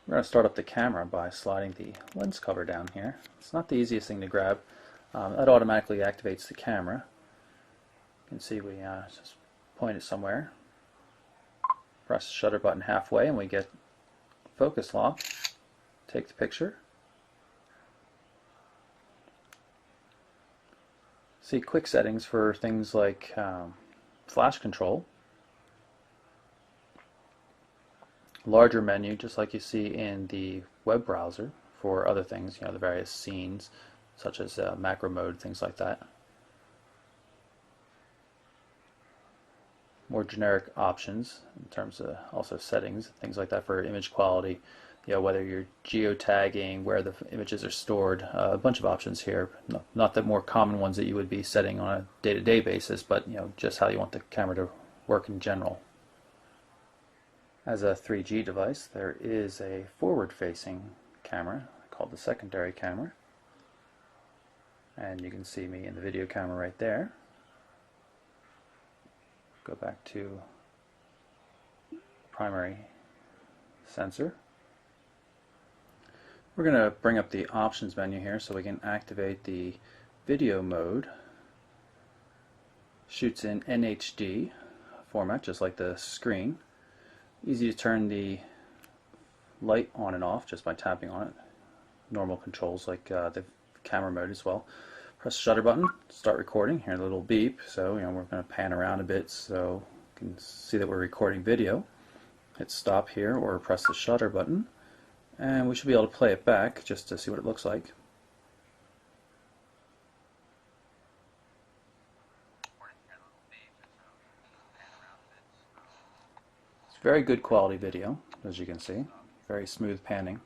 We're going to start up the camera by sliding the lens cover down here. It's not the easiest thing to grab. That automatically activates the camera. You can see we just point it somewhere, press the shutter button halfway, and we get focus lock. Take the picture. See quick settings for things like flash control. Larger menu, just like you see in the web browser for other things, the various scenes, such as macro mode, things like that. More generic options in terms of also settings, things like that for image quality, whether you're geotagging, where the images are stored, a bunch of options here. Not the more common ones that you would be setting on a day-to-day basis, but just how you want the camera to work in general. As a 3G device, there is a forward-facing camera called the secondary camera, and you can see me in the video camera right there. Go back to primary sensor. We're going to bring up the options menu here so we can activate the video mode. Shoots in NHD format, just like the screen. Easy to turn the light on and off just by tapping on it. Normal controls like the camera mode as well. Press the shutter button, start recording. Hear the little beep, so we're going to pan around a bit so you can see that we're recording video. Hit stop here or press the shutter button, and we should be able to play it back just to see what it looks like. It's very good quality video, as you can see. Very smooth panning.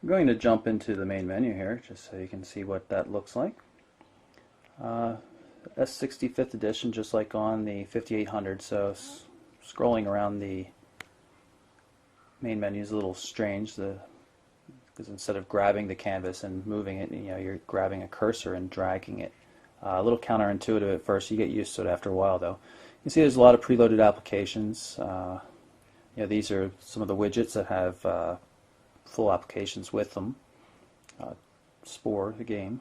I'm going to jump into the main menu here just so you can see what that looks like. S65th edition, just like on the 5800, so scrolling around the main menu is a little strange because instead of grabbing the canvas and moving it, you're grabbing a cursor and dragging it. A little counterintuitive at first. You get used to it after a while, though. You can see there's a lot of preloaded applications. These are some of the widgets that have full applications with them. Spore, the game.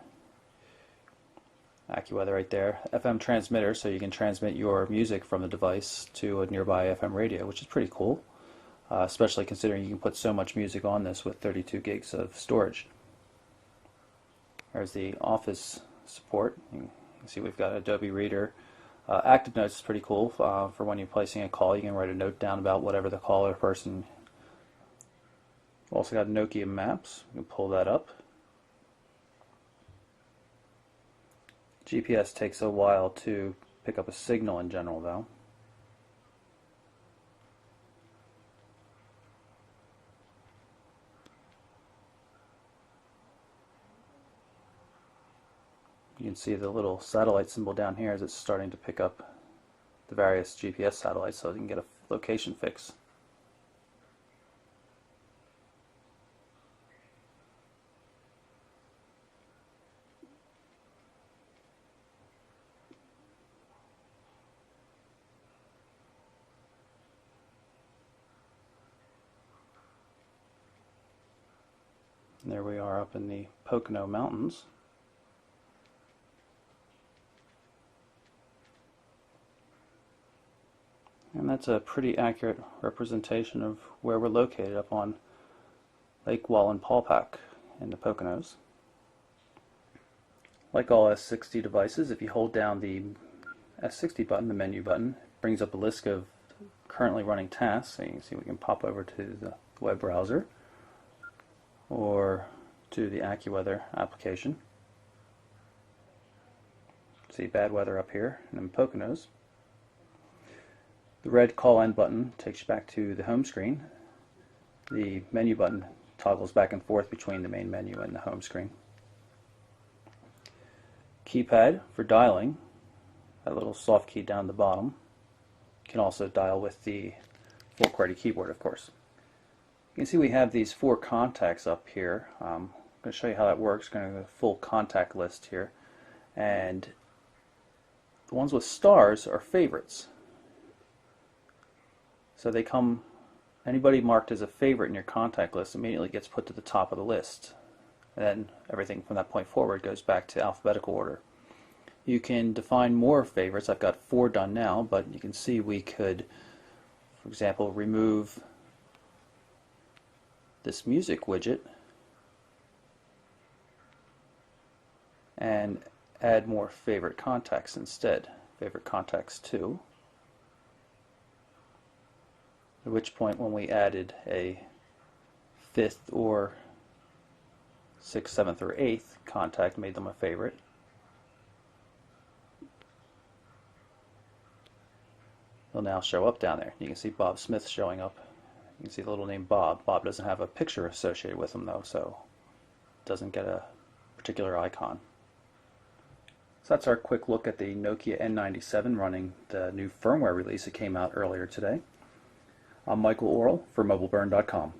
AccuWeather right there. FM transmitter, so you can transmit your music from the device to a nearby FM radio, which is pretty cool. Especially considering you can put so much music on this with 32 gigs of storage. There's the Office support. You can see we've got Adobe Reader. Active Notes is pretty cool for when you're placing a call. You can write a note down about whatever the caller person. We've also got Nokia Maps. You can pull that up. GPS takes a while to pick up a signal in general, though. You can see the little satellite symbol down here as it's starting to pick up the various GPS satellites so you can get a location fix. And there we are up in the Pocono Mountains. And that's a pretty accurate representation of where we're located up on Lake Wallenpaupack in the Poconos. Like all S60 devices, if you hold down the S60 button, the menu button, it brings up a list of currently running tasks. So you can see we can pop over to the web browser or to the AccuWeather application. See bad weather up here in the Poconos. The red call end button takes you back to the home screen. The menu button toggles back and forth between the main menu and the home screen. Keypad for dialing, that little soft key down the bottom. You can also dial with the full QWERTY keyboard, of course. You can see we have these 4 contacts up here. I'm going to show you how that works. I'm going to go to the full contact list here. And the ones with stars are favorites. So they come Anybody marked as a favorite in your contact list immediately gets put to the top of the list. And then everything from that point forward goes back to alphabetical order. You can define more favorites. I've got 4 done now, but you can see we could, for example, remove this music widget and add more favorite contacts instead. Favorite contacts 2. At which point, when we added a 5th or 6th, 7th, or 8th contact, made them a favorite. They'll now show up down there. You can see Bob Smith showing up. You can see the little name Bob. Bob doesn't have a picture associated with him though, so it doesn't get a particular icon. So that's our quick look at the Nokia N97 running the new firmware release that came out earlier today. I'm Michael Orrell for MobileBurn.com.